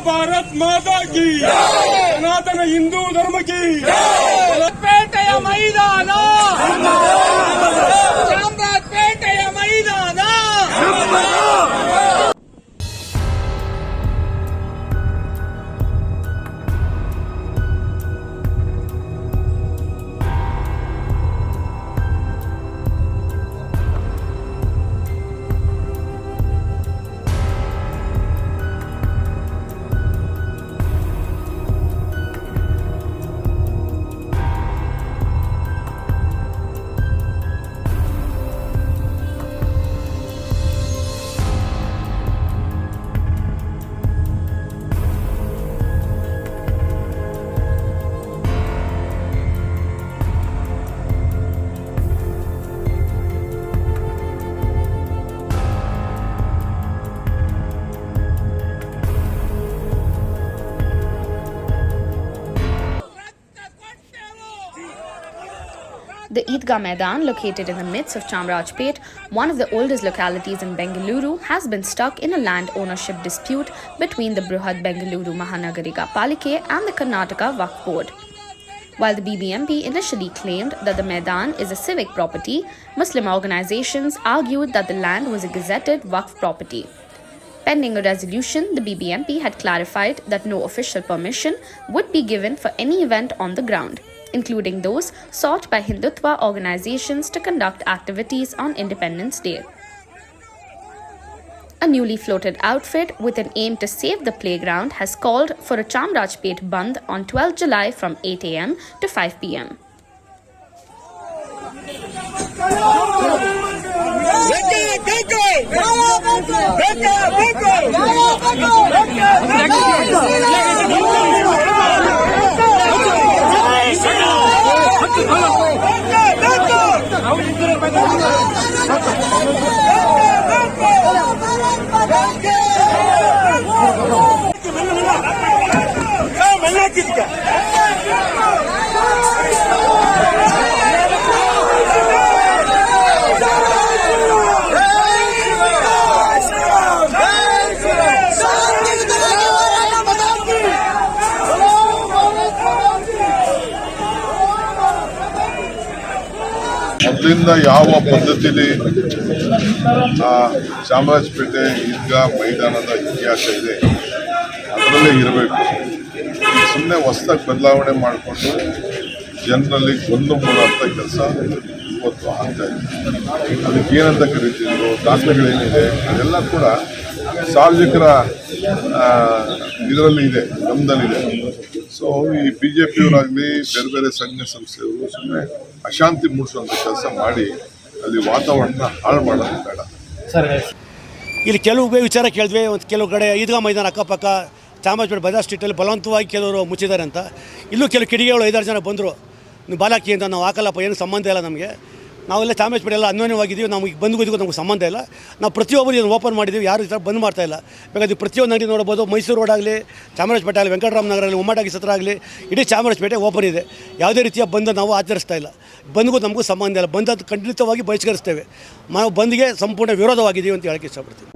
भारत माता की सनातन हिंदू धर्म की पेटेಯ ಮೈದಾನ ಚಾಮರಾಜಪೇಟೆಯ ಮೈದಾನ The Idgah Maidan, located in the midst of Chamarajpet, one of the oldest localities in Bengaluru, has been stuck in a land ownership dispute between the Brihad Bengaluru Mahanagariga Palike and the Karnataka Waqf Board. While the BBMP initially claimed that the Maidan is a civic property, Muslim organizations argued that the land was a gazetted Waqf property. Pending a resolution, the BBMP had clarified that no official permission would be given for any event on the ground, including those sought by Hindutva organizations to conduct activities on Independence Day. A newly floated outfit with an aim to save the playground has called for a Chamarajpet Bandh on 12 July from 8 am to 5 pm. ಮೊದಲಿಂದ ಯಾವ ಪದ್ಧತಿಲಿ ಚಾಮರಾಜಪೇಟೆ ಈದ್ಗಾ ಮೈದಾನದ ಇತಿಹಾಸ ಇದೆ ಅದರಲ್ಲೇ ಇರಬೇಕು. ಸುಮ್ಮನೆ ಹೊಸದಾಗಿ ಬದಲಾವಣೆ ಮಾಡಿಕೊಂಡು ಜನರಲ್ಲಿ ಗೊಂದು ಮೂಡುವಂಥ ಕೆಲಸ ಇವತ್ತು ಆಗ್ತಾ ಇದೆ. ಅದಕ್ಕೆ ಏನಂತ ಕರೀತಿದ್ರು, ದಾಖಲೆಗಳೇನಿದೆ ಅದೆಲ್ಲ ಕೂಡ ಸಾರ್ವಜನಿಕರ ಇದರಲ್ಲಿ ಇದೆ, ಗಮನದಲ್ಲಿದೆ. ಸೊ ಈ BJPಯವರಾಗಲಿ ಬೇರೆ ಬೇರೆ ಸಂಘ ಸಂಸ್ಥೆಯವರು ಸುಮ್ಮನೆ ಅಶಾಂತಿ ಮೂಡಿಸುವಂಥ ಕೆಲಸ ಮಾಡಿ ಅಲ್ಲಿ ವಾತಾವರಣ ಹಾಳು ಮಾಡೋದು ಬೇಡ. ಇಲ್ಲಿ ಕೆಲವು ವಿಚಾರ ಕೇಳಿದ್ವಿ. ಒಂದು ಕೆಲವು ಕಡೆ ಈದ್ಗಾ ಮೈದಾನ ಅಕ್ಕಪಕ್ಕ ಚಾಮರಾಜಪೇಟೆ ಬಜಾರ್ ಸ್ಟ್ರೀಟಲ್ಲಿ ಬಲವಂತವಾಗಿ ಕೆಲವರು ಮುಚ್ಚಿದ್ದಾರೆ ಅಂತ. ಇಲ್ಲೂ ಕೆಲವು ಕಿಡಿಗೆಗಳು 5-6 ಜನ ಬಂದರು, ನೀವು ಬಾಲಾಕಿ ಅಂತ. ನಾವು ಹಾಕಲ್ಲಪ್ಪ, ಏನು ಸಂಬಂಧ ಇಲ್ಲ ನಮಗೆ, ನಾವೆಲ್ಲ ಚಾಮರಾಜಪೇಟೆ ಎಲ್ಲ ಅನ್ಯೋನ್ಯವಾಗಿದ್ದೀವಿ, ನಮಗೆ ಬಂದ್ಗೋದಿಗೂ ನಮಗೆ ಸಂಬಂಧ ಇಲ್ಲ, ನಾವು ಪ್ರತಿಯೊಬ್ಬರು ಇದನ್ನು ಓಪನ್ ಮಾಡಿದ್ದೀವಿ, ಯಾರು ಈ ಥರ ಬಂದ್ ಮಾಡ್ತಾ ಇಲ್ಲ. ಬೇಕಾದ್ರೆ ಪ್ರತಿಯೊಂದು ಅಂಗಡಿ ನೋಡ್ಬೋದು, ಮೈಸೂರು ರೋಡ್ ಆಗಲಿ, ಚಾಮರಾಜಪೇಟೆ ಆಗಲಿ, ವೆಂಕಟರಾಮನಗರ ಆಗಲಿ, ಉಮ್ಮಾಟಾಗಿ ಸತ್ರ ಆಗಲಿ, ಇಡೀ ಚಾಮರಾಜಪೇಟೆ ಓಪನ್ ಇದೆ. ಯಾವುದೇ ರೀತಿಯ ಬಂದ್ ನಾವು ಆಚರಿಸ್ತಾ ಇಲ್ಲ. ಬಂದ್ಗೂ ನಮಗೂ ಸಂಬಂಧ ಇಲ್ಲ. ಬಂದದ್ದು ಖಂಡಿತವಾಗಿ ಬಹಿಷ್ಕರಿಸ್ತೇವೆ. ನಾವು ಬಂದ್ಗೆ ಸಂಪೂರ್ಣ ವಿರೋಧವಾಗಿದ್ದೀವಿ ಅಂತ ಹೇಳಕ್ಕೆ ಇಷ್ಟಪಡ್ತೀವಿ.